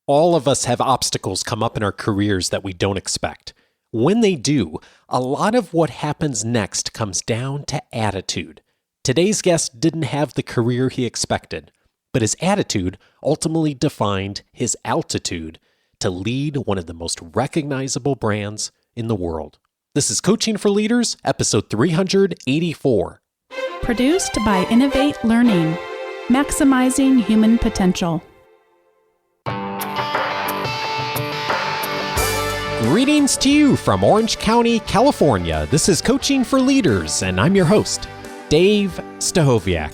All of us have obstacles come up in our careers that we don't expect. When they do, a lot of what happens next comes down to attitude. Today's guest didn't have the career he expected, but his attitude ultimately defined his altitude to lead one of the most recognizable brands in the world. This is Coaching for Leaders, episode 384. Produced by Innovate Learning, maximizing human potential. Greetings to you from Orange County, California. This is Coaching for Leaders, and I'm your host, Dave Stachowiak.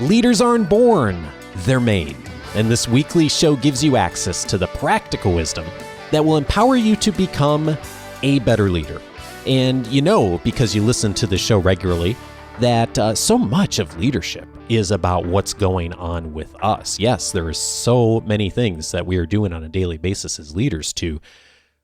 Leaders aren't born, they're made. And this weekly show gives you access to the practical wisdom that will empower you to become a better leader. And you know, because you listen to the show regularly, that so much of leadership is about what's going on with us. Yes, there are so many things that we are doing on a daily basis as leaders to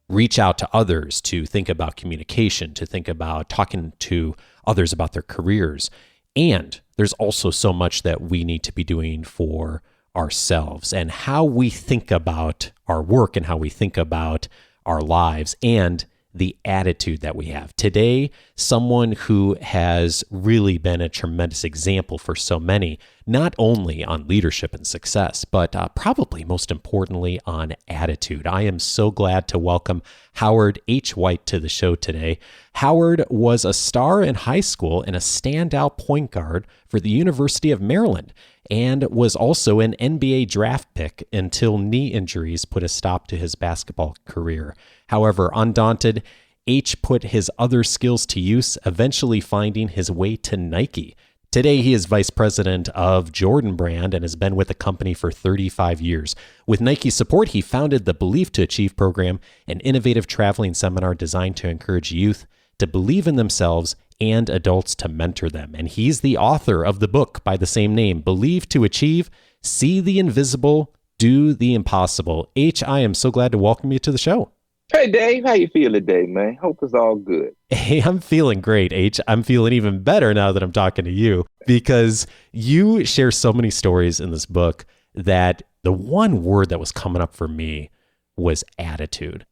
reach out to others, to think about communication, to think about talking to others about their careers. And there's also so much that we need to be doing for ourselves and how we think about our work and how we think about our lives and the attitude that we have. Today, someone who has really been a tremendous example for so many, not only on leadership and success, but probably most importantly on attitude. I am so glad to welcome Howard H. White to the show today. Howard was a star in high school and a standout point guard for the University of Maryland, and was also an NBA draft pick until knee injuries put a stop to his basketball career. However, undaunted, H put his other skills to use, eventually finding his way to Nike. Today, he is vice president of Jordan Brand and has been with the company for 35 years. With Nike's support, he founded the Believe to Achieve program, an innovative traveling seminar designed to encourage youth to believe in themselves and adults to mentor them. And he's the author of the book by the same name, Believe to Achieve, See the Invisible, Do the Impossible. H, I am so glad to welcome you to the show. Hey, Dave, how you feel today, man? Hope it's all good. Hey, I'm feeling great, H. I'm feeling even better now that I'm talking to you because you share so many stories in this book that the one word that was coming up for me was attitude.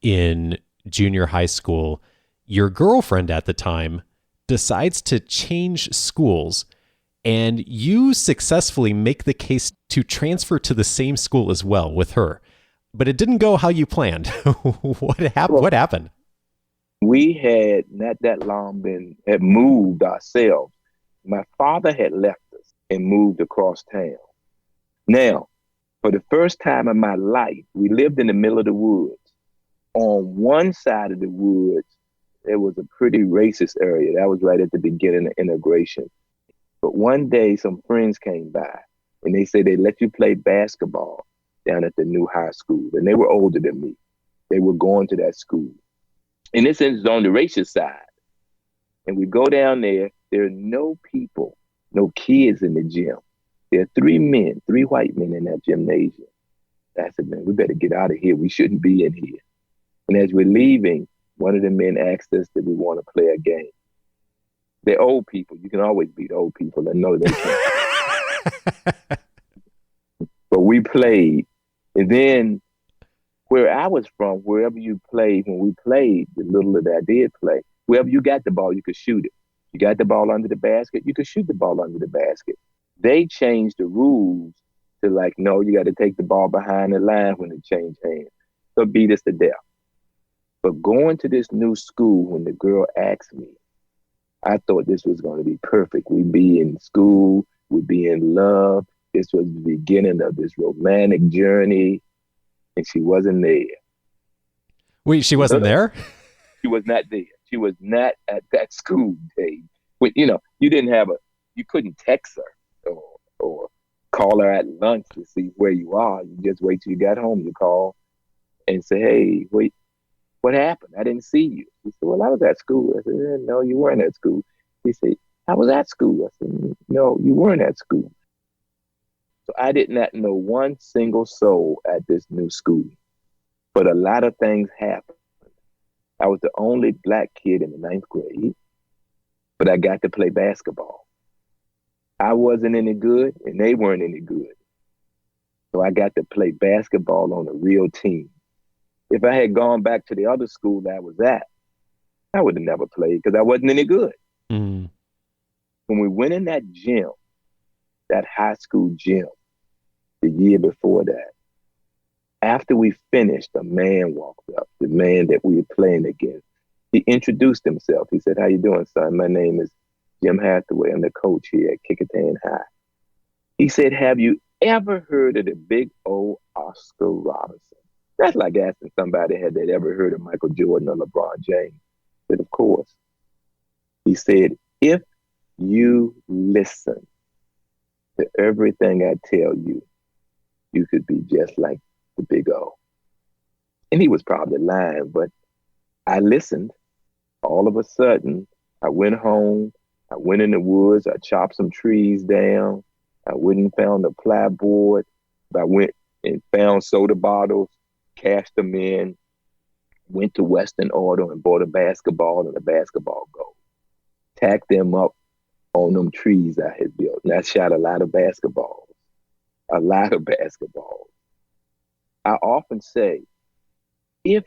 In junior high school, your girlfriend at the time decides to change schools, and you successfully make the case to transfer to the same school as well with her. But it didn't go how you planned. What happened? We had not that long had moved ourselves. My father had left us and moved across town. Now, for the first time in my life, we lived in the middle of the woods. On one side of the woods, there was a pretty racist area. That was right at the beginning of integration. But one day, some friends came by, and they said they let you play basketball down at the new high school. And they were older than me. They were going to that school. And this is on the racist side. And we go down there. There are no people, no kids in the gym. There are three white men in that gymnasium. I said, man, we better get out of here. We shouldn't be in here. And as we're leaving, one of the men asked us that we want to play a game. They're old people. You can always beat old people. I know they can. But we played. And then where I was from, wherever you played, when we played, the little that I did play, wherever you got the ball, you could shoot it. You got the ball under the basket, you could shoot the ball under the basket. They changed the rules to like, no, you got to take the ball behind the line when it changed hands. So beat us to death. But going to this new school, when the girl asked me, I thought this was going to be perfect. We'd be in school, we'd be in love. This was the beginning of this romantic journey, and she wasn't there. Wait, she wasn't there? She was not there. She was not at that school, Dave. But, you couldn't text her or call her at lunch to see where you are. You just wait till you got home. You call and say, hey, wait, what happened? I didn't see you. She said, well, I was at school. I said, no, you weren't at school. She said, I was at school. I said, no, you weren't at school. So I did not know one single soul at this new school, but a lot of things happened. I was the only black kid in the 9th grade, but I got to play basketball. I wasn't any good and they weren't any good. So I got to play basketball on a real team. If I had gone back to the other school that I was at, I would have never played because I wasn't any good. Mm. When we went in that gym, that high school gym, the year before that, after we finished, a man walked up, the man that we were playing against. He introduced himself. He said, "How you doing, son? My name is Jim Hathaway. I'm the coach here at Kecoughtan High." He said, "Have you ever heard of the big old Oscar Robertson?" That's like asking somebody had they ever heard of Michael Jordan or LeBron James. But of course, he said, "If you listen to everything I tell you, you could be just like the big O." And he was probably lying, but I listened. All of a sudden, I went home. I went in the woods. I chopped some trees down. I went and found a plyboard. I went and found soda bottles, cashed them in, went to Western Auto and bought a basketball and a basketball goal. Tacked them up on them trees I had built. And I shot a lot of basketballs. A lot of basketballs. I often say, if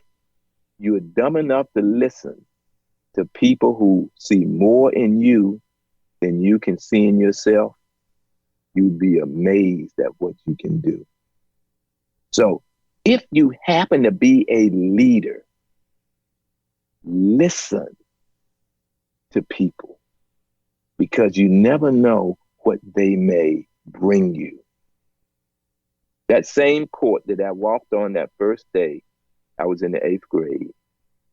you're dumb enough to listen to people who see more in you than you can see in yourself, you'd be amazed at what you can do. So if you happen to be a leader, listen to people because you never know what they may bring you. That same court that I walked on that first day, I was in the 8th grade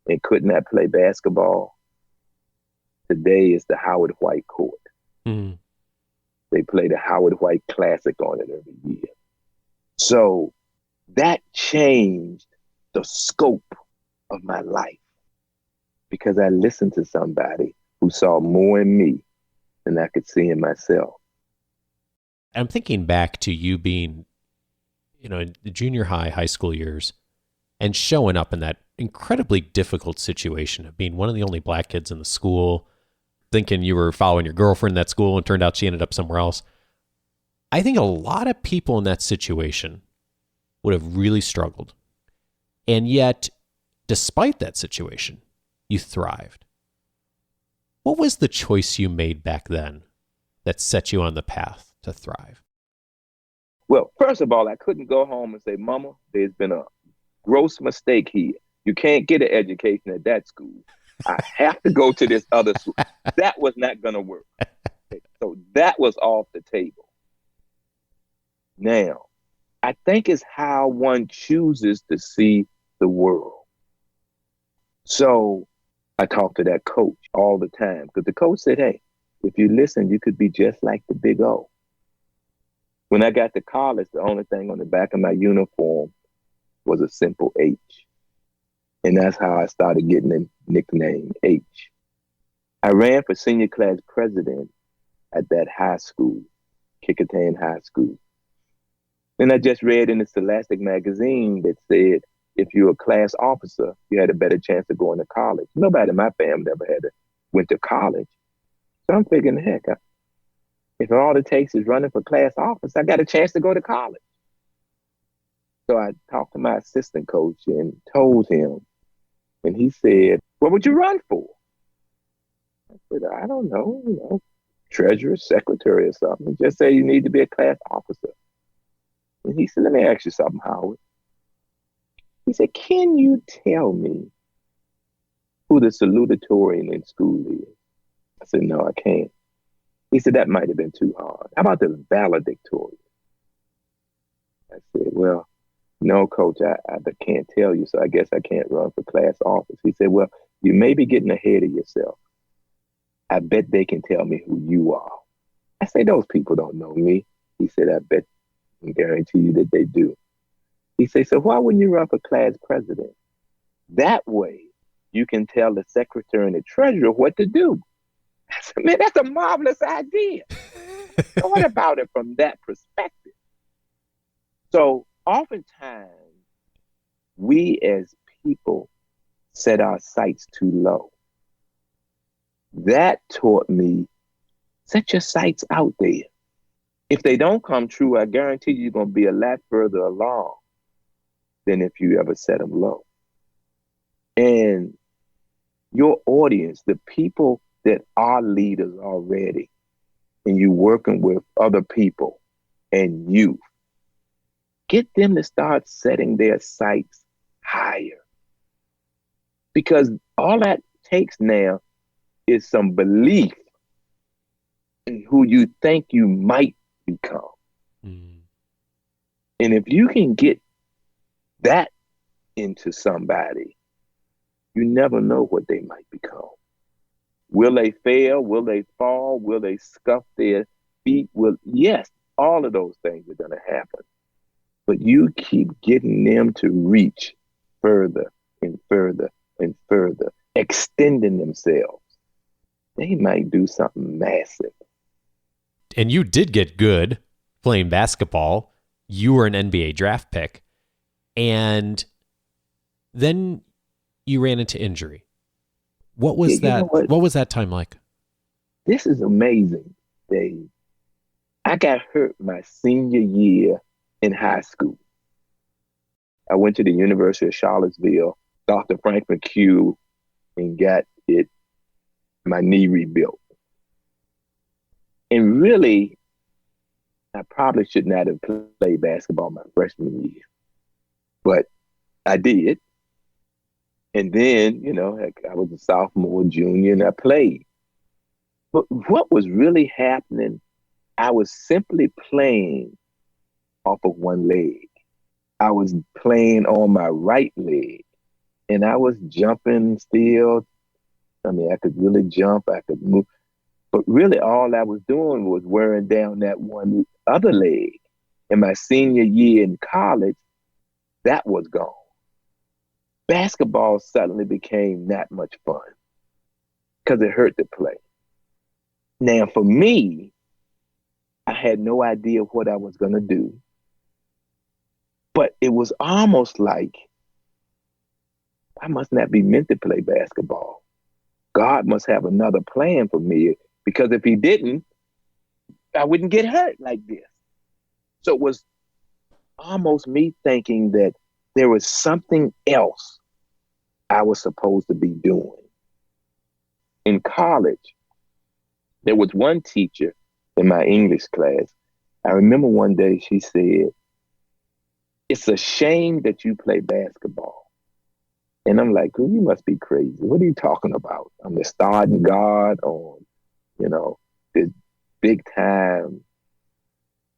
and could not play basketball. Today is the Howard White court. Mm. They play the Howard White Classic on it every year. So that changed the scope of my life because I listened to somebody who saw more in me than I could see in myself. I'm thinking back to you being, in the junior high school years and showing up in that incredibly difficult situation of being one of the only black kids in the school, thinking you were following your girlfriend in that school and turned out she ended up somewhere else. I think a lot of people in that situation would have really struggled. And yet, despite that situation, you thrived. What was the choice you made back then that set you on the path to thrive? Well, first of all, I couldn't go home and say, "Mama, there's been a gross mistake here. You can't get an education at that school. I have to go to this other school." That was not going to work. So that was off the table. Now, I think it's how one chooses to see the world. So I talk to that coach all the time because the coach said, "Hey, if you listen, you could be just like the big O." When I got to college, the only thing on the back of my uniform was a simple H. And that's how I started getting the nickname H. I ran for senior class president at that high school, Kecoughtan High School. And I just read in the Scholastic magazine that said, if you're a class officer, you had a better chance of going to college. Nobody in my family ever went to college. So I'm thinking, heck, if all it takes is running for class officer, I got a chance to go to college. So I talked to my assistant coach and told him, and he said, "What would you run for?" I said, "I don't know, treasurer, secretary or something. Just say you need to be a class officer." And he said, "Let me ask you something, Howard." He said, "Can you tell me who the salutatorian in school is?" I said, "No, I can't." He said, "That might have been too hard. How about the valedictorian?" I said, "Well, no, coach, I can't tell you, so I guess I can't run for class office." He said, "Well, you may be getting ahead of yourself. I bet they can tell me who you are." I say, "Those people don't know me." He said, "I bet and guarantee you that they do." He said, "So why wouldn't you run for class president? That way you can tell the secretary and the treasurer what to do." I said, "Man, that's a marvelous idea." Thought about it from that perspective. So oftentimes we as people set our sights too low. That taught me, set your sights out there. If they don't come true, I guarantee you're going to be a lot further along than if you ever set them low. And your audience, the people that are leaders already, and you working with other people and youth, get them to start setting their sights higher. Because all that takes now is some belief in who you think you might become. Mm. And if you can get that into somebody, you never know what they might become. Will they fail? Will they fall? Will they scuff their feet? Yes, all of those things are going to happen. But you keep getting them to reach further and further and further, extending themselves. They might do something massive. And you did get good playing basketball. You were an NBA draft pick. And then you ran into injury. What was that? What was that time like? This is amazing, Dave. I got hurt my senior year in high school. I went to the University of Charlottesville, Dr. Frank McHugh, and got my knee rebuilt. And really, I probably should not have played basketball my freshman year, but I did. And then, I was a sophomore, junior, and I played. But what was really happening, I was simply playing off of one leg. I was playing on my right leg, and I was jumping still. I mean, I could really jump, I could move. But really all I was doing was wearing down that one other leg. In my senior year in college, that was gone. Basketball suddenly became not much fun because it hurt to play. Now, for me, I had no idea what I was going to do. But it was almost like I must not be meant to play basketball. God must have another plan for me, because if he didn't, I wouldn't get hurt like this. So it was almost me thinking that there was something else I was supposed to be doing. In college, there was one teacher in my English class. I remember one day she said, "It's a shame that you play basketball." And I'm like, well, you must be crazy. What are you talking about? I'm the starting guard on, this big time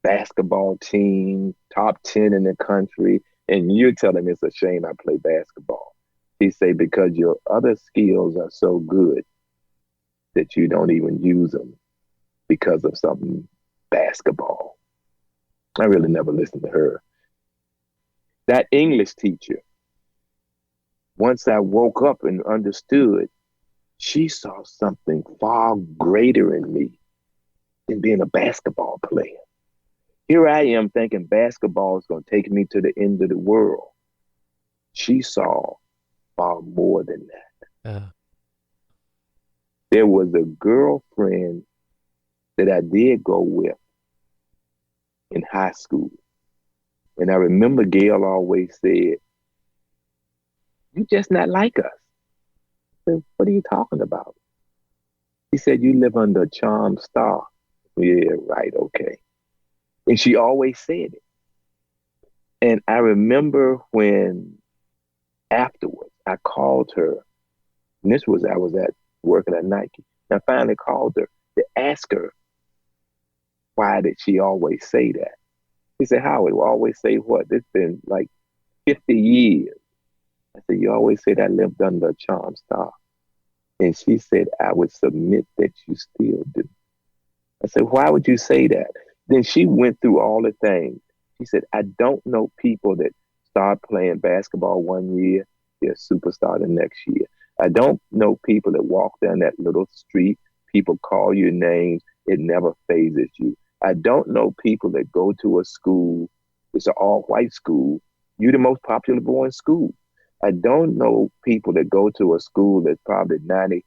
basketball team, top 10 in the country. And you're telling me it's a shame I play basketball. He said, because your other skills are so good that you don't even use them because of something basketball. I really never listened to her. That English teacher, once I woke up and understood, she saw something far greater in me than being a basketball player. Here I am thinking basketball is going to take me to the end of the world. She saw far more than that. There was a girlfriend that I did go with in high school. And I remember Gail always said, "You just not like us." I said, "What are you talking about?" He said, "You live under a charmed star." Yeah, right, okay. And she always said it. And I remember when afterwards I called her, and I was working at Nike. And I finally called her to ask her, why did she always say that? He said, "Howard, will always say what? It's been like 50 years. I said, "You always say that I lived under a charmed star." And she said, "I would submit that you still do." I said, "Why would you say that?" Then she went through all the things. She said, "I don't know people that start playing basketball one year, they're a superstar the next year. I don't know people that walk down that little street, people call you names, it never phases you. I don't know people that go to a school, it's an all-white school, you're the most popular boy in school. I don't know people that go to a school that's probably 96%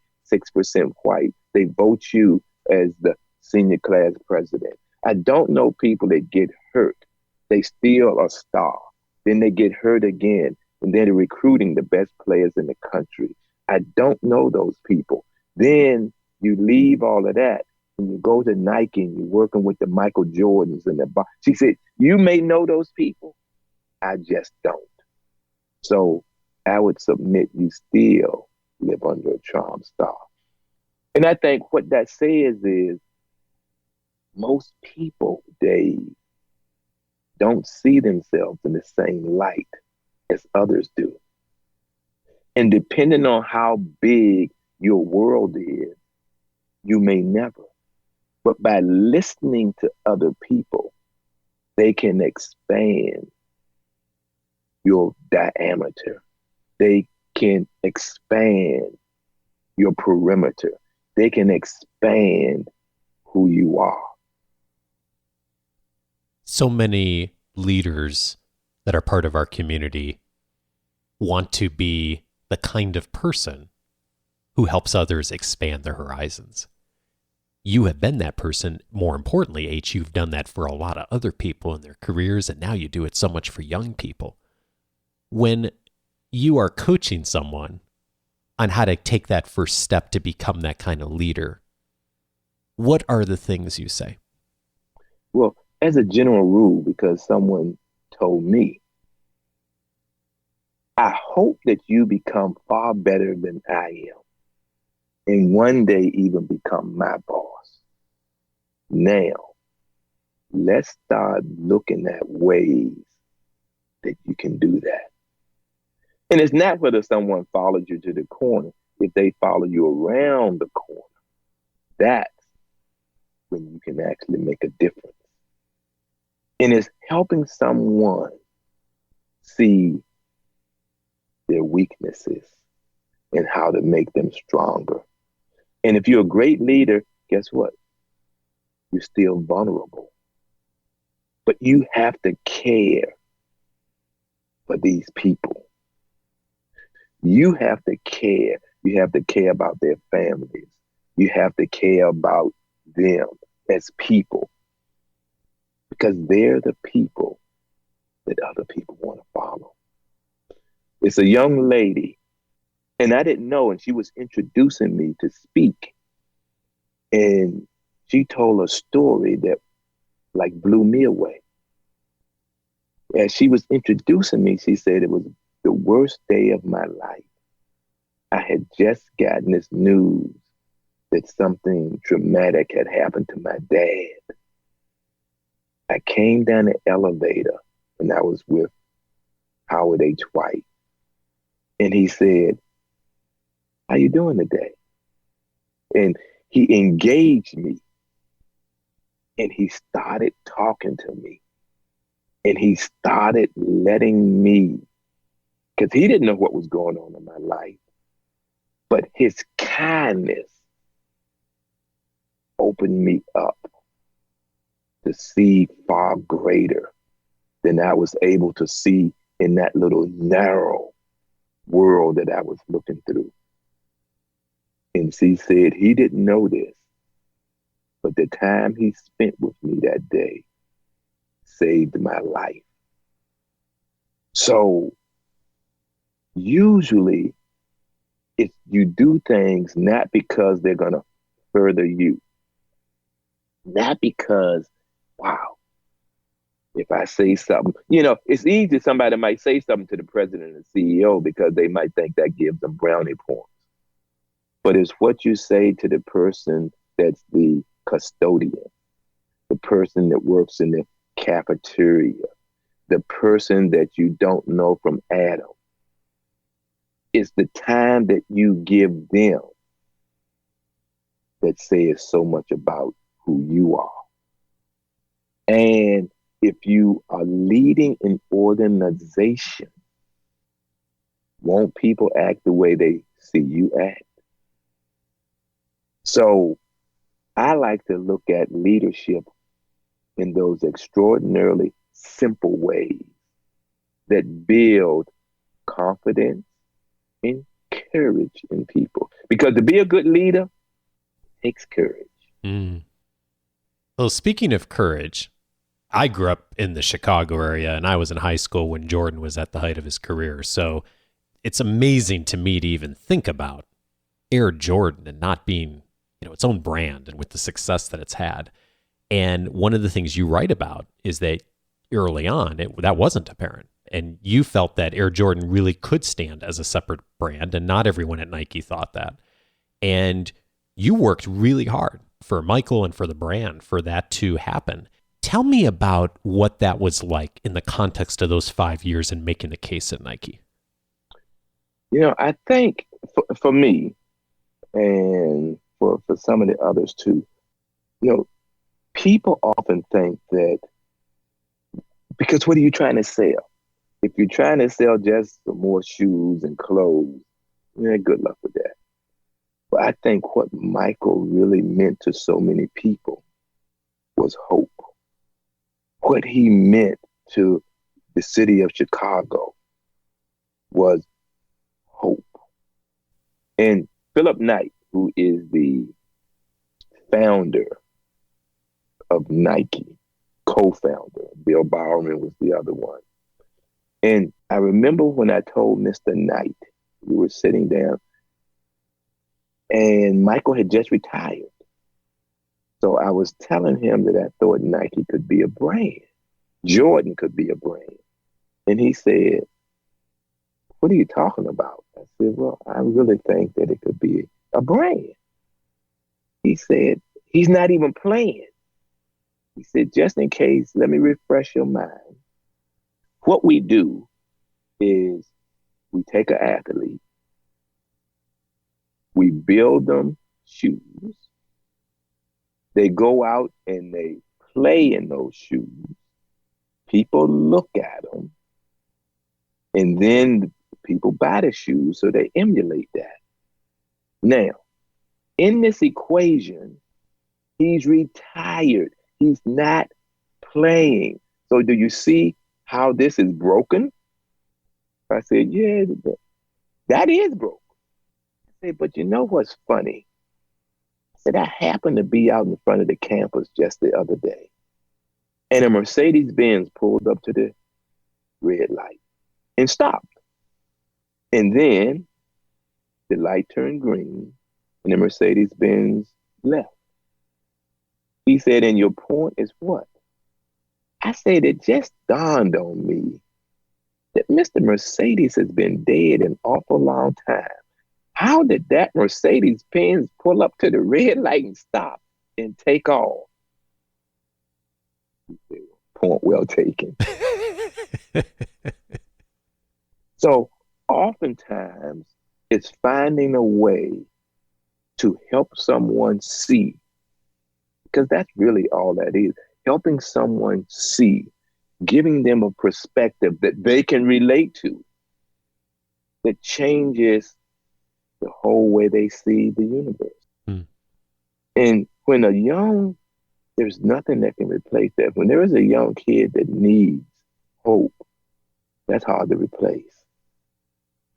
white, they vote you as the senior class president. I don't know people that get hurt. They still a star. Then they get hurt again. And then they're recruiting the best players in the country. I don't know those people. Then you leave all of that and you go to Nike and you're working with the Michael Jordans and she said, you may know those people. I just don't. So I would submit you still live under a charm star. And I think what that says is most people, Dave, don't see themselves in the same light as others do. And depending on how big your world is, you may never. But by listening to other people, they can expand your diameter. They can expand your perimeter. They can expand who you are. So many leaders that are part of our community want to be the kind of person who helps others expand their horizons. You have been that person. More importantly, H, you've done that for a lot of other people in their careers, and now you do it so much for young people. When you are coaching someone on how to take that first step to become that kind of leader, what are the things you say? Well, as a general rule, because someone told me, I hope that you become far better than I am and one day even become my boss. Now, let's start looking at ways that you can do that. And it's not whether someone follows you to the corner. If they follow you around the corner, that's when you can actually make a difference. And it's helping someone see their weaknesses and how to make them stronger. And if you're a great leader, guess what? You're still vulnerable. But you have to care for these people. You have to care. You have to care about their families. You have to care about them as people, because they're the people that other people want to follow. It's a young lady, and I didn't know, and she was introducing me to speak. And she told a story that like blew me away. As she was introducing me, she said it was the worst day of my life. I had just gotten this news that something traumatic had happened to my dad. I came down the elevator and I was with Howard H. White. And he said, how you doing today? And he engaged me. And he started talking to me. And he started letting me, because he didn't know what was going on in my life. But his kindness opened me up to see far greater than I was able to see in that little narrow world that I was looking through. And she said he didn't know this, but the time he spent with me that day saved my life. So usually if you do things not because they're going to further you, not because, wow, if I say something, it's easy. Somebody might say something to the president and CEO because they might think that gives them brownie points. But it's what you say to the person that's the custodian, the person that works in the cafeteria, the person that you don't know from Adam. It's the time that you give them that says so much about who you are. And if you are leading an organization, won't people act the way they see you act? So I like to look at leadership in those extraordinarily simple ways that build confidence and courage in people. Because to be a good leader takes courage. Mm. Well, speaking of courage, I grew up in the Chicago area and I was in high school when Jordan was at the height of his career. So it's amazing to me to even think about Air Jordan and not being, its own brand and with the success that it's had. And one of the things you write about is that early on, that wasn't apparent. And you felt that Air Jordan really could stand as a separate brand, and not everyone at Nike thought that. And you worked really hard for Michael and for the brand for that to happen. Tell me about what that was like in the context of those 5 years and making the case at Nike. I think for me and for some of the others too, people often think that, because what are you trying to sell? If you're trying to sell just some more shoes and clothes, good luck with that. But I think what Michael really meant to so many people was hope. What he meant to the city of Chicago was hope. And Philip Knight, who is the founder of Nike, co-founder, Bill Bowerman was the other one. And I remember when I told Mr. Knight, we were sitting down, and Michael had just retired. So I was telling him that I thought Nike could be a brand. Jordan could be a brand. And he said, "What are you talking about?" I said, "Well, I really think that it could be a brand." He said, "He's not even playing." He said, "Just in case, let me refresh your mind. What we do is we take an athlete, we build them shoes, they go out and they play in those shoes, people look at them, and then people buy the shoes, so they emulate that." Now, in this equation, he's retired. He's not playing. So do you see how this is broken? I said, "Yeah, that is broken." I said, "But you know what's funny?" I said, "I happened to be out in front of the campus just the other day, and a Mercedes-Benz pulled up to the red light and stopped. And then the light turned green and the Mercedes-Benz left." He said, "And your point is what?" I said, "It just dawned on me that Mr. Mercedes has been dead an awful long time. How did that Mercedes-Benz pull up to the red light and stop and take off?" He said, "Point well taken." So oftentimes it's finding a way to help someone see, because that's really all that is, helping someone see, giving them a perspective that they can relate to, that changes the whole way they see the universe. Mm. And there's nothing that can replace that. When there is a young kid that needs hope, that's hard to replace.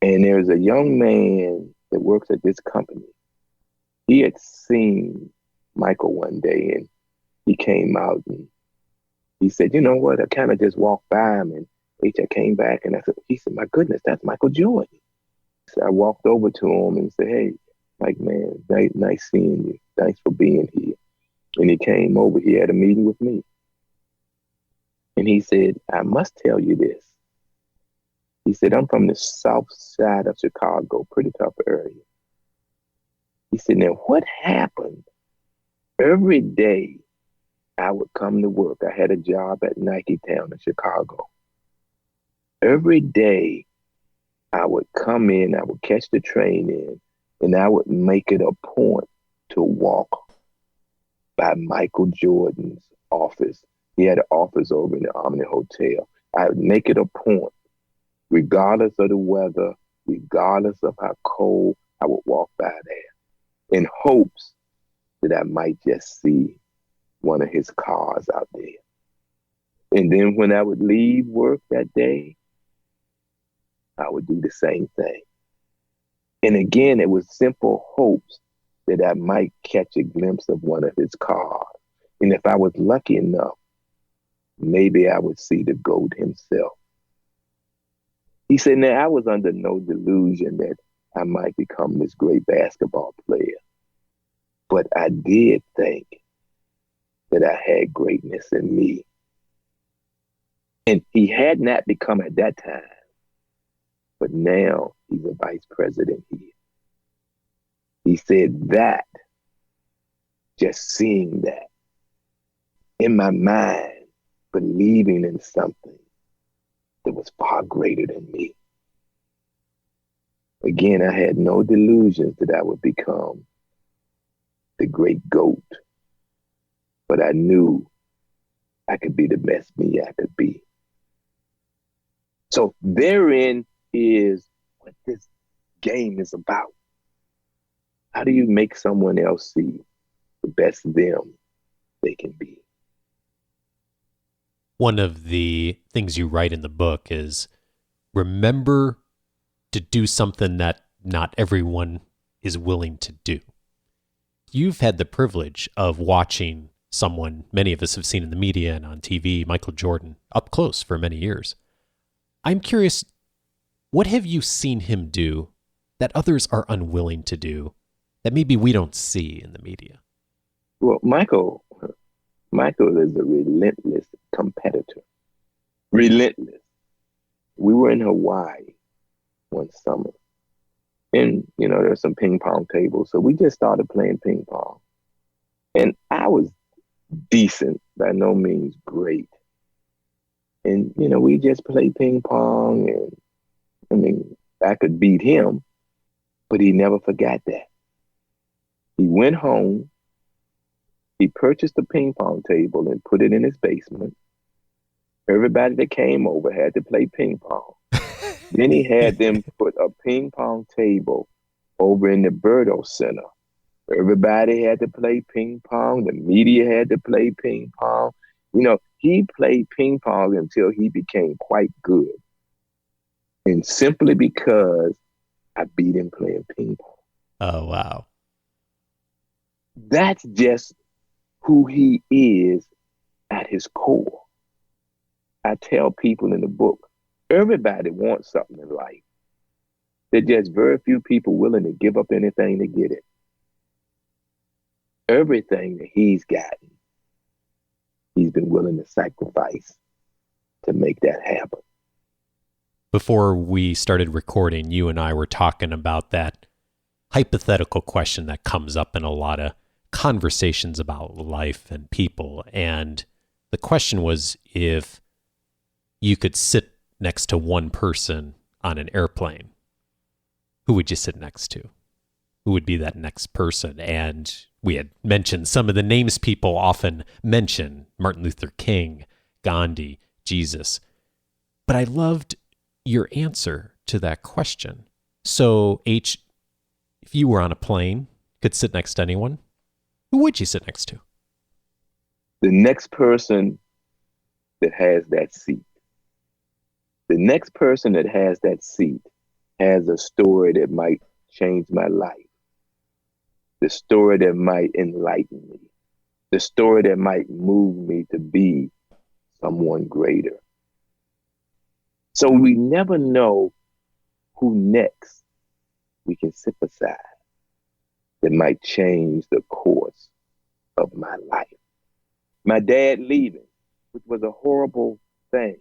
And there's a young man that works at this company. He had seen Michael one day and he came out and he said, "You know what? I kind of just walked by him and I came back and he said, 'My goodness, that's Michael Jordan.'" So I walked over to him and said, "Hey, Mike, man, nice seeing you. Thanks for being here." And he came over. He had a meeting with me. And he said, "I must tell you this." He said, "I'm from the south side of Chicago, pretty tough area." He said, "Now what happened? Every day I would come to work. I had a job at Nike Town in Chicago. Every day I would come in, I would catch the train in, and I would make it a point to walk by Michael Jordan's office. He had an office over in the Omni Hotel. I would make it a point, regardless of the weather, regardless of how cold, I would walk by there in hopes that I might just see one of his cars out there. And then when I would leave work that day, I would do the same thing. And again, it was simple hopes that I might catch a glimpse of one of his cars. And if I was lucky enough, maybe I would see the GOAT himself. He said, now I was under no delusion that I might become this great basketball player. But I did think that I had greatness in me. And he had not become at that time, but now he's a vice president here. He said that, just seeing that, in my mind, believing in something that was far greater than me. Again, I had no delusions that I would become the great GOAT, but I knew I could be the best me I could be. So therein is what this game is about. How do you make someone else see the best them they can be? One of the things you write in the book is remember to do something that not everyone is willing to do. You've had the privilege of watching someone many of us have seen in the media and on TV, Michael Jordan, up close for many years. I'm curious, what have you seen him do that others are unwilling to do that maybe we don't see in the media? Well, Michael is a relentless competitor. Relentless. We were in Hawaii one summer. And, there's some ping pong tables. So we just started playing ping pong. And I was decent, by no means great. And, we just played ping pong. And, I could beat him, but he never forgot that. He went home. He purchased a ping pong table and put it in his basement. Everybody that came over had to play ping pong. Then he had them put a ping pong table over in the Berto Center. Everybody had to play ping pong. The media had to play ping pong. He played ping pong until he became quite good. And simply because I beat him playing ping pong. Oh, wow. That's just who he is at his core. I tell people in the book, everybody wants something in life. There's just very few people willing to give up anything to get it. Everything that he's gotten, he's been willing to sacrifice to make that happen. Before we started recording, you and I were talking about that hypothetical question that comes up in a lot of conversations about life and people. And the question was, if you could sit next to one person on an airplane, who would you sit next to? Who would be that next person? And we had mentioned some of the names people often mention: Martin Luther King, Gandhi, Jesus. But I loved your answer to that question. So, H, if you were on a plane, could sit next to anyone, who would you sit next to? The next person that has that seat. The next person that has that seat has a story that might change my life. The story that might enlighten me. The story that might move me to be someone greater. So we never know who next we can sit beside that might change the course of my life. My dad leaving, which was a horrible thing.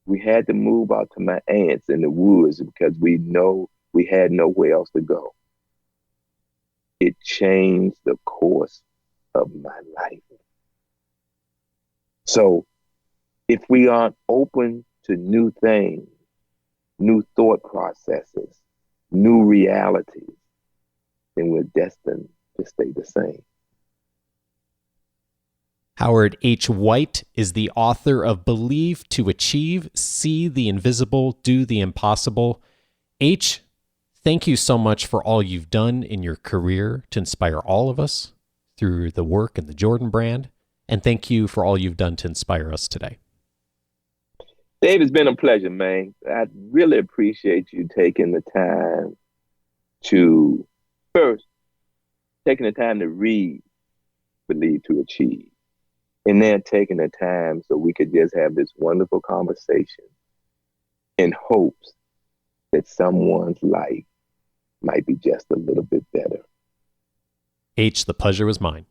We had to move out to my aunt's in the woods because we know we had nowhere else to go. It changed the course of my life. So if we aren't open to new things, new thought processes, new realities, then we're destined to stay the same. Howard H. White is the author of Believe to Achieve, See the Invisible, Do the Impossible. H, thank you so much for all you've done in your career to inspire all of us through the work and the Jordan brand. And thank you for all you've done to inspire us today. Dave, it's been a pleasure, man. I really appreciate you taking the time to, first, taking the time to read believe to achieve. And then taking the time so we could just have this wonderful conversation in hopes that someone's life might be just a little bit better. H, the pleasure was mine.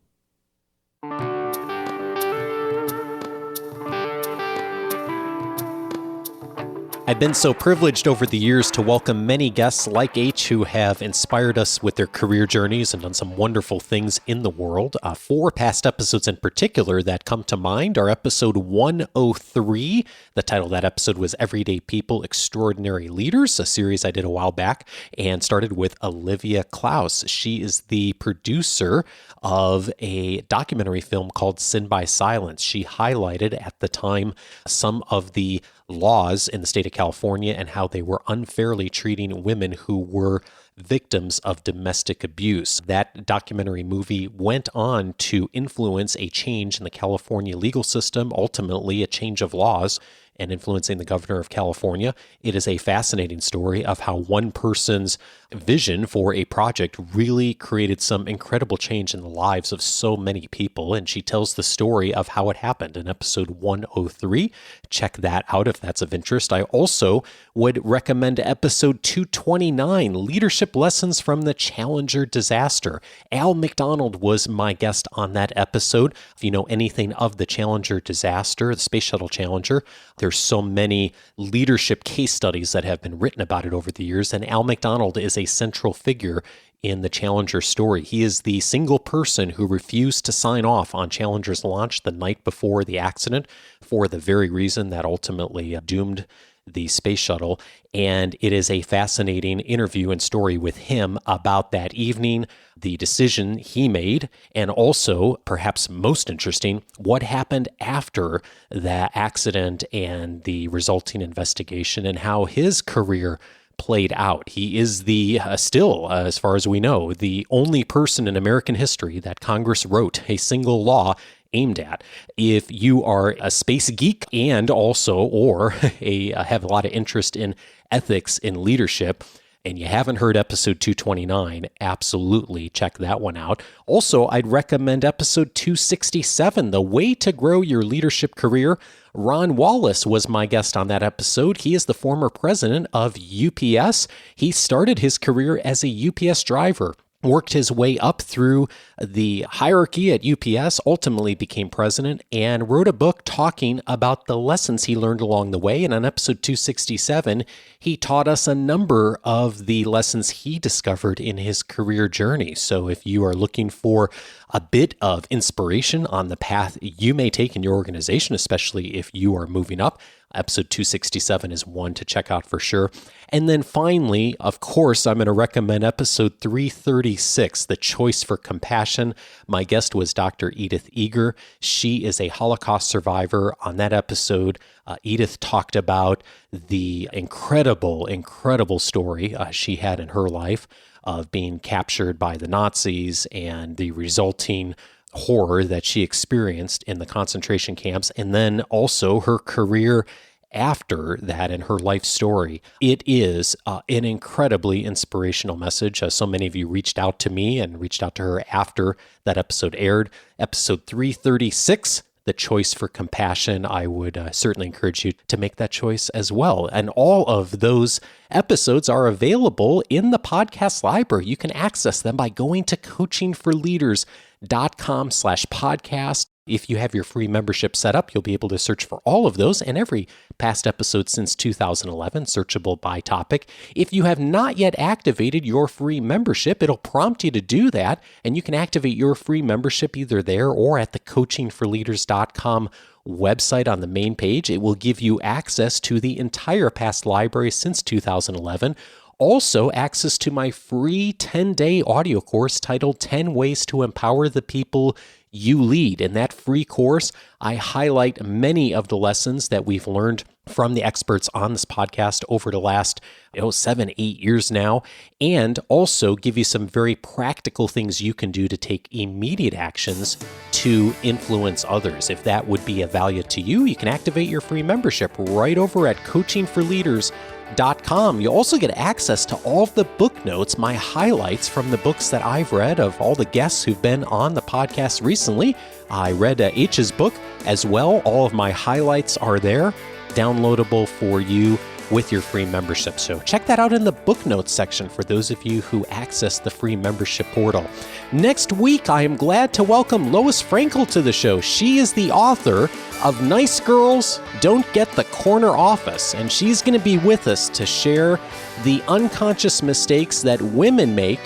I've been so privileged over the years to welcome many guests like H who have inspired us with their career journeys and done some wonderful things in the world. 4 past episodes in particular that come to mind are episode 103. The title of that episode was Everyday People, Extraordinary Leaders, a series I did a while back, and started with Olivia Klaus. She is the producer of a documentary film called Sin by Silence. She highlighted at the time some of the laws in the state of California and how they were unfairly treating women who were victims of domestic abuse. That documentary movie went on to influence a change in the California legal system, ultimately a change of laws, and influencing the governor of California. It is a fascinating story of how one person's vision for a project really created some incredible change in the lives of so many people. And she tells the story of how it happened in episode 103. Check that out if that's of interest. I also would recommend episode 229, Leadership Lessons from the Challenger Disaster. Al McDonald was my guest on that episode. If you know anything of the Challenger disaster, the Space Shuttle Challenger, there's so many leadership case studies that have been written about it over the years, and Al McDonald is a central figure in the Challenger story. He is the single person who refused to sign off on Challenger's launch the night before the accident for the very reason that ultimately doomed the space shuttle. And it is a fascinating interview and story with him about that evening, the decision he made, and also, perhaps most interesting, what happened after that accident and the resulting investigation and how his career played out. He is the still, as far as we know, the only person in American history that Congress wrote a single law aimed at. If you are a space geek and also, or have a lot of interest in ethics in leadership, and you haven't heard episode 229, absolutely check that one out. Also, I'd recommend episode 267, The Way to Grow Your Leadership Career. Ron Wallace was my guest on that episode. He is the former president of UPS. He started his career as a UPS driver, worked his way up through the hierarchy at UPS, ultimately became president, and wrote a book talking about the lessons he learned along the way. And on episode 267, he taught us a number of the lessons he discovered in his career journey. So if you are looking for a bit of inspiration on the path you may take in your organization, especially if you are moving up, episode 267 is one to check out for sure. And then finally, of course, I'm going to recommend episode 336, The Choice for Compassion. My guest was Dr. Edith Eger. She is a Holocaust survivor. On that episode, Edith talked about the incredible story she had in her life of being captured by the Nazis and the resulting horror that she experienced in the concentration camps, and then also her career after that and her life story. It is an incredibly inspirational message. So many of you reached out to me and reached out to her after that episode aired. Episode 336, The Choice for Compassion. I would certainly encourage you to make that choice as well. And all of those episodes are available in the podcast library. You can access them by going to coachingforleaders.com/podcast. If you have your free membership set up, you'll be able to search for all of those and every past episode since 2011, searchable by topic. If you have not yet activated your free membership, it'll prompt you to do that, and you can activate your free membership either there or at the coachingforleaders.com website on the main page. It will give you access to the entire past library since 2011. Also, access to my free 10-day audio course titled 10 Ways to Empower the People You Lead. In that free course, I highlight many of the lessons that we've learned from the experts on this podcast over the last 7-8 years now, and also give you some very practical things you can do to take immediate actions to influence others. If that would be of value to you, you can activate your free membership right over at coachingforleaders.com. You'll also get access to all of the book notes, my highlights from the books that I've read of all the guests who've been on the podcast recently. recently. I read H's book as well. All of my highlights are there, downloadable for you with your free membership. So check that out in the book notes section for those of you who access the free membership portal. Next week, I am glad to welcome Lois Frankel to the show. She is the author of Nice Girls Don't Get the Corner Office, and she's going to be with us to share the unconscious mistakes that women make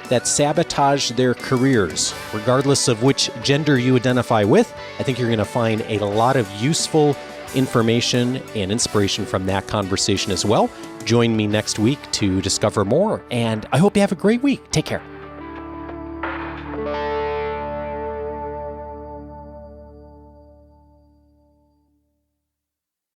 that sabotage their careers. Regardless of which gender you identify with, I think you're going to find a lot of useful information and inspiration from that conversation as well. Join me next week to discover more, and I hope you have a great week. Take care.